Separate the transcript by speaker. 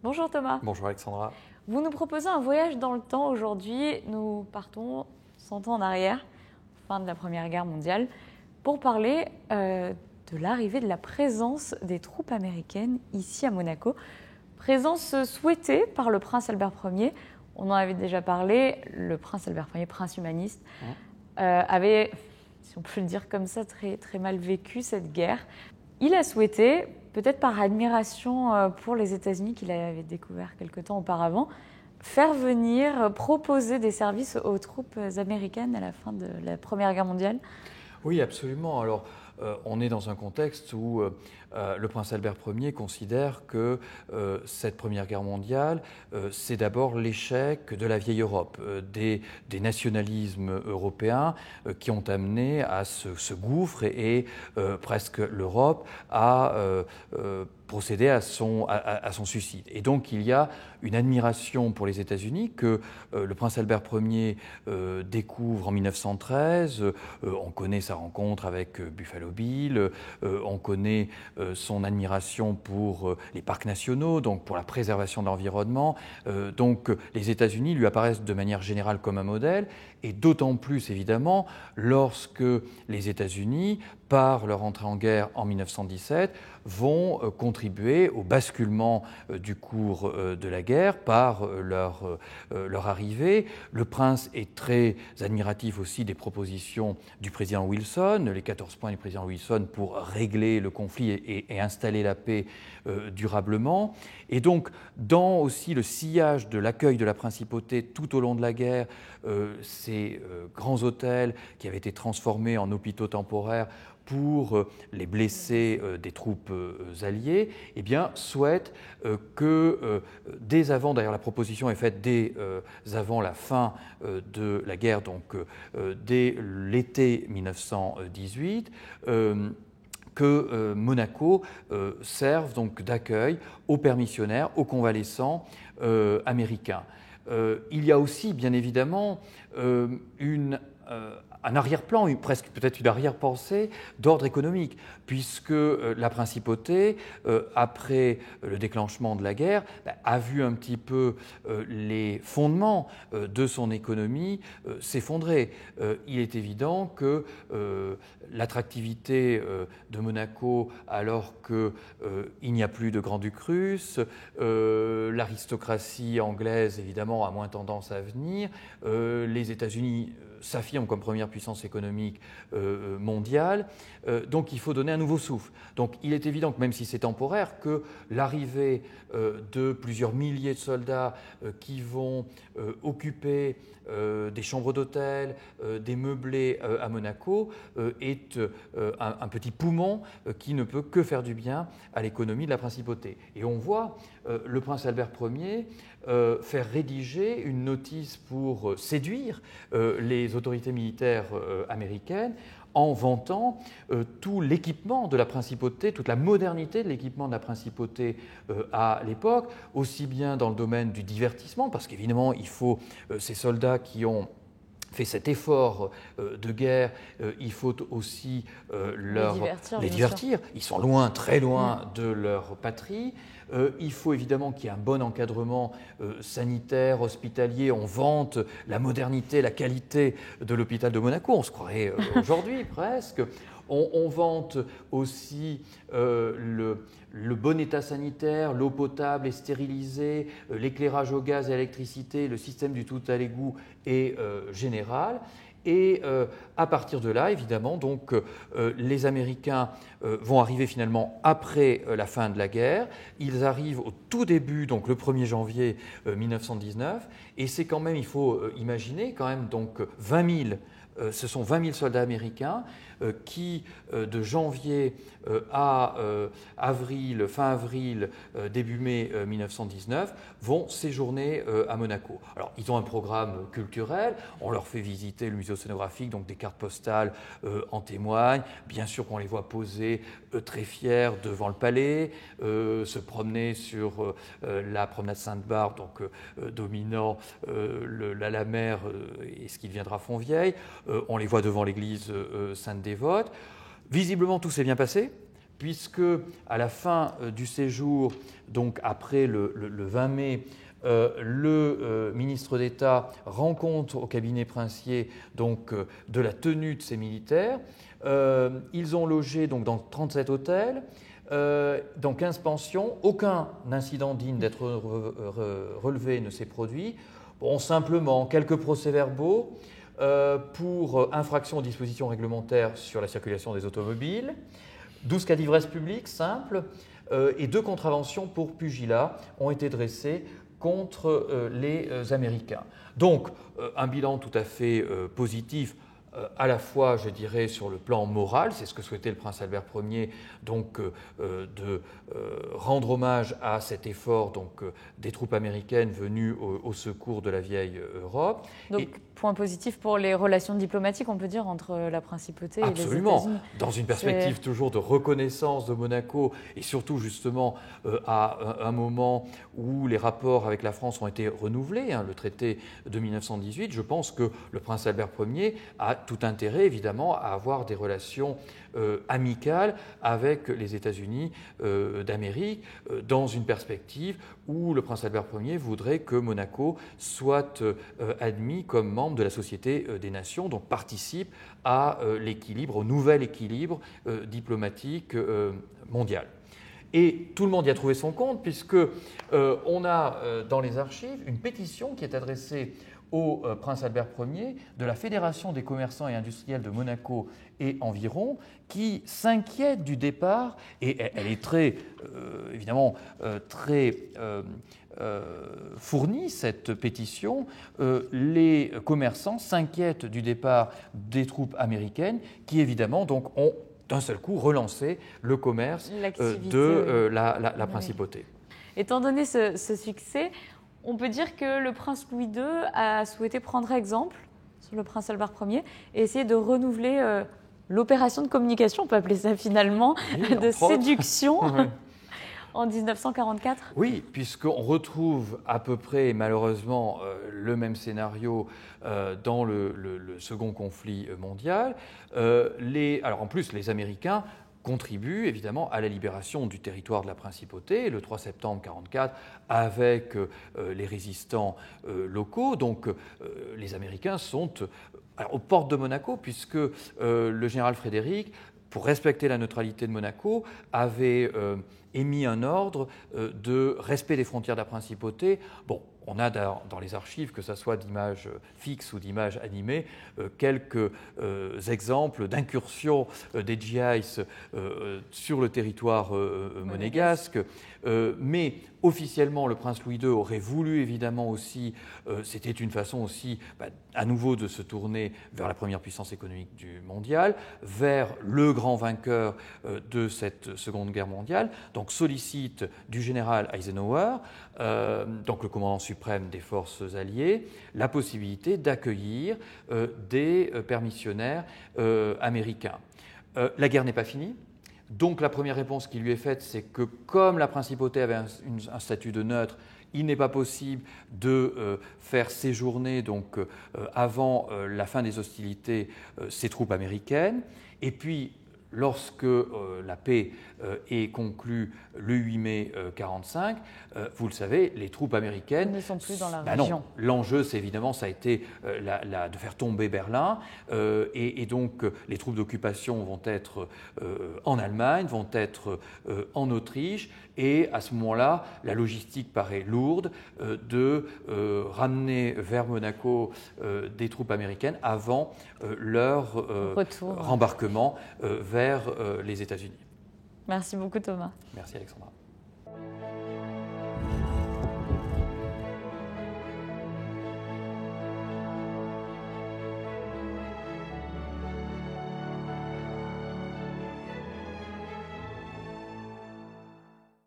Speaker 1: Bonjour Thomas.
Speaker 2: Bonjour Alexandra.
Speaker 1: Vous nous proposez un voyage dans le temps aujourd'hui. Nous partons 100 ans en arrière, fin de la Première Guerre mondiale, pour parler de l'arrivée de la présence des troupes américaines ici à Monaco. Présence souhaitée par le prince Albert Ier. On en avait déjà parlé, le prince Albert Ier, prince humaniste, avait, si on peut le dire comme ça, très, très mal vécu cette guerre. Il a souhaité, peut-être par admiration pour les États-Unis qu'il avait découvert quelque temps auparavant, faire venir, proposer des services aux troupes américaines à la fin de la Première Guerre mondiale.
Speaker 2: Oui, absolument. Alors, on est dans un contexte où le prince Albert Ier considère que cette Première Guerre mondiale, c'est d'abord l'échec de la vieille Europe, des nationalismes européens qui ont amené à ce gouffre et presque l'Europe à procéder à son suicide. Et donc il y a une admiration pour les États-Unis que le prince Albert Ier découvre en 1913. On connaît sa rencontre avec Buffalo Bill, on connaît son admiration pour les parcs nationaux, donc pour la préservation de l'environnement. Donc les États-Unis lui apparaissent de manière générale comme un modèle, et d'autant plus évidemment lorsque les États-Unis, par leur entrée en guerre en 1917, vont contribuer au basculement du cours de la guerre par leur arrivée. Le prince est très admiratif aussi des propositions du président Wilson, les 14 points du président Wilson pour régler le conflit et installer la paix durablement. Et donc, dans aussi le sillage de l'accueil de la principauté tout au long de la guerre, ces grands hôtels qui avaient été transformés en hôpitaux temporaires pour les blessés des troupes alliées, eh bien, souhaitent que, dès avant, d'ailleurs la proposition est faite dès avant la fin de la guerre, donc dès l'été 1918, que Monaco serve donc d'accueil aux permissionnaires, aux convalescents américains. Il y a aussi, bien évidemment, un arrière-plan, presque peut-être une arrière-pensée d'ordre économique, puisque la principauté, après le déclenchement de la guerre, a vu un petit peu les fondements de son économie s'effondrer. Il est évident que l'attractivité de Monaco, alors qu'il n'y a plus de grand-duc russe, l'aristocratie anglaise, évidemment, a moins tendance à venir, les États-Unis s'affirment comme première puissance économique mondiale, donc il faut donner un nouveau souffle. Donc il est évident que même si c'est temporaire, que l'arrivée de plusieurs milliers de soldats qui vont occuper des chambres d'hôtel, des meublés à Monaco est un petit poumon qui ne peut que faire du bien à l'économie de la principauté. Et on voit le prince Albert Ier faire rédiger une notice pour séduire les autorités militaires américaines en vantant tout l'équipement de la principauté, toute la modernité de l'équipement de la principauté à l'époque, aussi bien dans le domaine du divertissement, parce qu'évidemment il faut ces soldats qui ont fait cet effort de guerre, il faut aussi les divertir. Ils sont loin, très loin de leur patrie. Il faut évidemment qu'il y ait un bon encadrement sanitaire, hospitalier. On vante la modernité, la qualité de l'hôpital de Monaco. On se croirait aujourd'hui presque. On vante aussi le bon état sanitaire, l'eau potable et stérilisée, l'éclairage au gaz et à l'électricité, le système du tout à l'égout est général. Et à partir de là, évidemment, donc, les Américains vont arriver finalement après la fin de la guerre. Ils arrivent au tout début, donc le 1er janvier 1919, et c'est quand même, il faut imaginer, quand même, donc 20 000. Ce sont 20 000 soldats américains qui, de janvier à fin avril, début mai 1919, vont séjourner à Monaco. Alors, ils ont un programme culturel, on leur fait visiter le musée océanographique, donc des cartes postales en témoignent. Bien sûr qu'on les voit poser très fiers devant le palais, se promener sur la promenade Sainte-Barbe, donc dominant la mer et ce qui deviendra Fontvieille. On les voit devant l'église Sainte-Dévote. Visiblement, tout s'est bien passé, puisque à la fin du séjour, donc après le 20 mai, le ministre d'État rend compte au cabinet princier donc, de la tenue de ces militaires. Ils ont logé donc, dans 37 hôtels, dans 15 pensions. Aucun incident digne d'être relevé ne s'est produit. Bon, simplement, quelques procès-verbaux pour infraction aux dispositions réglementaires sur la circulation des automobiles, 12 cas d'ivresse publique simples et 2 contraventions pour pugilat ont été dressées contre les Américains. Donc, un bilan tout à fait positif, à la fois, je dirais, sur le plan moral, c'est ce que souhaitait le prince Albert Ier, donc de rendre hommage à cet effort donc, des troupes américaines venues au secours de la vieille Europe.
Speaker 1: Donc, point positif pour les relations diplomatiques, on peut dire, entre la principauté et les États-Unis.
Speaker 2: Absolument, dans une perspective toujours de reconnaissance de Monaco et surtout justement à un moment où les rapports avec la France ont été renouvelés, le traité de 1918, je pense que le prince Albert Ier a tout intérêt évidemment à avoir des relations amicales avec les États-Unis d'Amérique dans une perspective où le prince Albert Ier voudrait que Monaco soit admis comme membre de la Société des Nations, donc participe à l'équilibre, au nouvel équilibre diplomatique mondial. Et tout le monde y a trouvé son compte puisque on a dans les archives une pétition qui est adressée au prince Albert Ier de la Fédération des commerçants et industriels de Monaco et environ, qui s'inquiète du départ, et elle est très, évidemment, très fournie, cette pétition. Les commerçants s'inquiètent du départ des troupes américaines qui, évidemment, donc, ont d'un seul coup relancé le commerce de la principauté.
Speaker 1: Étant donné ce succès, on peut dire que le prince Louis II a souhaité prendre exemple sur le prince Albert Ier et essayer de renouveler l'opération de communication, on peut appeler ça finalement, de séduction en 1944.
Speaker 2: Oui, puisqu'on retrouve à peu près, malheureusement, le même scénario dans le second conflit mondial. Alors en plus, les Américains contribue évidemment à la libération du territoire de la principauté le 3 septembre 1944 avec les résistants locaux. Donc les Américains sont aux portes de Monaco puisque le général Frédéric, pour respecter la neutralité de Monaco, avait émis un ordre de respect des frontières de la principauté. Bon, on a dans les archives, que ce soit d'images fixes ou d'images animées, quelques exemples d'incursions des GIs sur le territoire monégasque. Mais officiellement, le prince Louis II aurait voulu évidemment aussi, c'était une façon aussi à nouveau de se tourner vers la première puissance économique du mondial, vers le grand vainqueur de cette Seconde Guerre mondiale, donc sollicite du général Eisenhower, donc le commandant suprême des forces alliées, la possibilité d'accueillir des permissionnaires américains. La guerre n'est pas finie. Donc la première réponse qui lui est faite, c'est que comme la principauté avait un statut de neutre, il n'est pas possible de faire séjourner donc, avant la fin des hostilités ces troupes américaines. Et puis, lorsque la paix est conclue le 8 mai 1945, vous le savez, les troupes américaines
Speaker 1: ne sont plus dans la région.
Speaker 2: Non. L'enjeu, c'est évidemment, ça a été de faire tomber Berlin, et donc les troupes d'occupation vont être en Allemagne, vont être en Autriche, et à ce moment-là, la logistique paraît lourde de ramener vers Monaco des troupes américaines avant leur rembarquement vers les États-Unis.
Speaker 1: Merci beaucoup Thomas.
Speaker 2: Merci Alexandra.